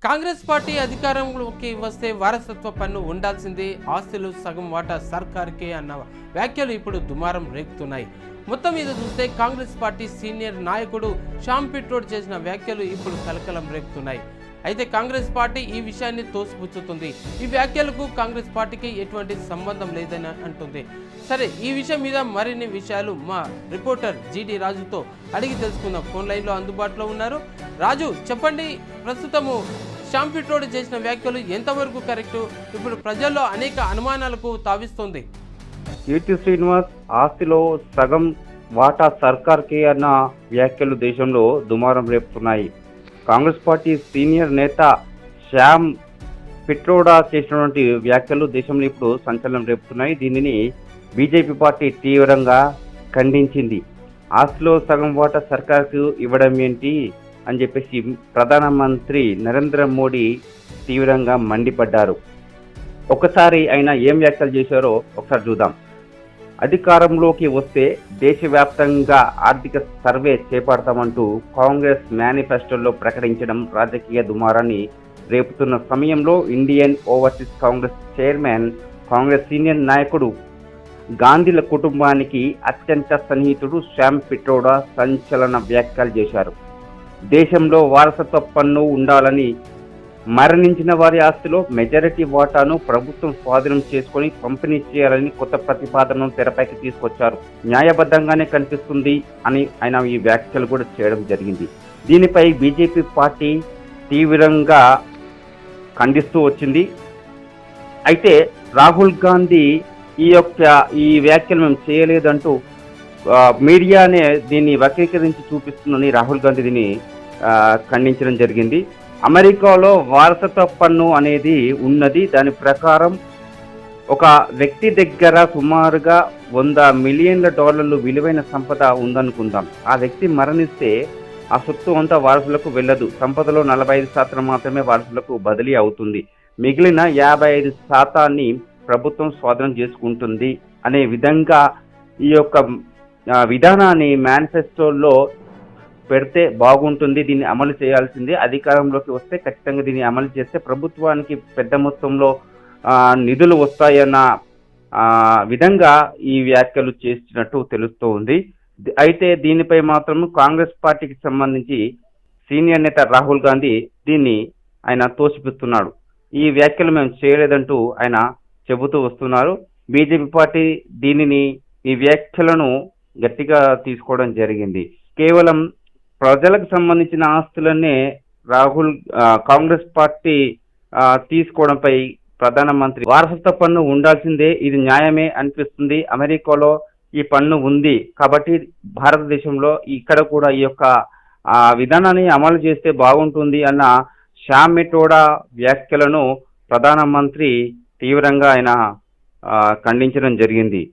Congress party అధికారంలోకి వస్తే వారసత్వ పన్ను ఉండాల్సిందే, ఆస్తులు సగం వాటా సర్కార్కే అన్న వ్యాఖ్యలు ఇప్పుడు దుమారం రేపుతున్నాయి. మొత్తం మీద చూస్తే కాంగ్రెస్ పార్టీ సీనియర్ నాయకుడు శ్యామ్ పిట్రోడ్ చేసిన వ్యాఖ్యలు ఇప్పుడు కలకలం రేపుతున్నాయి. అయితే కాంగ్రెస్ పార్టీ ఈ విషయాన్ని తోసిపుచ్చుతుంది. ఈ వ్యాఖ్యలకు కాంగ్రెస్ పార్టీకి ఎటువంటి సంబంధం లేదని అంటుంది. సరే, ఈ విషయం మీద మరిన్ని విషయాలు మా రిపోర్టర్ జీడి రాజుతో అడిగి తెలుసుకుందాం. ఫోన్ లైన్లో అందుబాటులో ఉన్నారు. రాజు, చెప్పండి, ప్రస్తుతము శ్యామ్ పిట్రోడ్ చేసిన వ్యాఖ్యలు ఎంతవరకు కరెక్టు? ఇప్పుడు ప్రజల్లో అనేక అనుమానాలకు తావిస్తుంది. కీర్తి శ్రీనివాస్ ఆస్తిలో సగం వాటా సర్కార్కే అన్న వ్యాఖ్యలు దేశంలో దుమారం రేపుతున్నాయి. కాంగ్రెస్ పార్టీ సీనియర్ నేత శ్యామ్ పిట్రోడా చేసినటువంటి వ్యాఖ్యలు దేశంలో ఇప్పుడు సంచలనం రేపుతున్నాయి. దీనిని బీజేపీ పార్టీ తీవ్రంగా ఖండించింది. ఆస్తిలో సగం వాటా సర్కార్కు ఇవ్వడం ఏంటి అని చెప్పేసి ప్రధానమంత్రి నరేంద్ర మోడీ తీవ్రంగా మండిపడ్డారు. ఒకసారి ఆయన ఏం వ్యాఖ్యలు చేశారో ఒకసారి చూద్దాం. అధికారంలోకి వస్తే దేశవ్యాప్తంగా ఆర్థిక సర్వే చేపడతామంటూ కాంగ్రెస్ మేనిఫెస్టోలో ప్రకటించడం రాజకీయ దుమారాన్ని రేపుతున్న సమయంలో Indian overseas Congress chairman, Congress senior నాయకుడు, గాంధీల కుటుంబానికి అత్యంత సన్నిహితుడు శ్యామ్ పిట్రోడా సంచలన వ్యాఖ్యలు చేశారు. దేశంలో వారసత్వ పన్ను ఉండాలని, మరణించిన వారి ఆస్తిలో మెజారిటీ వాటాను ప్రభుత్వం స్వాధీనం చేసుకొని పంపిణీ చేయాలని కొత్త ప్రతిపాదనను తెరపైకి తీసుకొచ్చారు. న్యాయబద్ధంగానే కనిపిస్తుంది అని ఆయన ఈ వ్యాఖ్యలు కూడా చేయడం జరిగింది. దీనిపై బీజేపీ పార్టీ తీవ్రంగా ఖండిస్తూ వచ్చింది. అయితే రాహుల్ గాంధీ ఈ వ్యాఖ్యలు మేము చేయలేదంటూ మీడియానే దీన్ని వక్రీకరించి చూపిస్తుందని రాహుల్ గాంధీ దీన్ని ఖండించడం జరిగింది. అమెరికాలో వారసత్వ పన్ను అనేది ఉన్నది. దాని ప్రకారం ఒక వ్యక్తి దగ్గర సుమారుగా $100 మిలియన్ల విలువైన సంపద ఉందనుకుందాం. ఆ వ్యక్తి మరణిస్తే ఆ సొత్తు అంతా వారసులకు వెళ్ళదు. సంపదలో 45% మాత్రమే వారసులకు బదిలీ అవుతుంది. మిగిలిన 55% ప్రభుత్వం స్వాధీనం చేసుకుంటుంది అనే విధంగా ఈ యొక్క విధానాన్ని మేనిఫెస్టోలో పెడితే బాగుంటుంది. దీన్ని అమలు చేయాల్సిందే. అధికారంలోకి వస్తే ఖచ్చితంగా దీన్ని అమలు చేస్తే ప్రభుత్వానికి పెద్ద మొత్తంలో నిధులు వస్తాయన్న విధంగా ఈ వ్యాఖ్యలు చేసినట్టు తెలుస్తూ ఉంది. అయితే దీనిపై మాత్రం కాంగ్రెస్ పార్టీకి సంబంధించి సీనియర్ నేత రాహుల్ గాంధీ దీన్ని ఆయన తోసిపుస్తున్నాడు. ఈ వ్యాఖ్యలు మేము చేయలేదంటూ ఆయన చెబుతూ వస్తున్నారు. బీజేపీ పార్టీ ఈ వ్యాఖ్యలను గట్టిగా తీసుకోవడం జరిగింది. కేవలం ప్రజలకు సంబంధించిన ఆస్తులనే కాంగ్రెస్ పార్టీ తీసుకోవడంపై ప్రధానమంత్రి వారసత్వ పన్ను ఉండాల్సిందే, ఇది న్యాయమే అనిపిస్తుంది. అమెరికాలో ఈ పన్ను ఉంది కాబట్టి భారతదేశంలో ఇక్కడ కూడా ఈ యొక్క విధానాన్ని అమలు చేస్తే బాగుంటుంది అన్న శ్యామ్ పిట్రోడా వ్యాఖ్యలను ప్రధానమంత్రి తీవ్రంగా ఆయన ఖండించడం జరిగింది.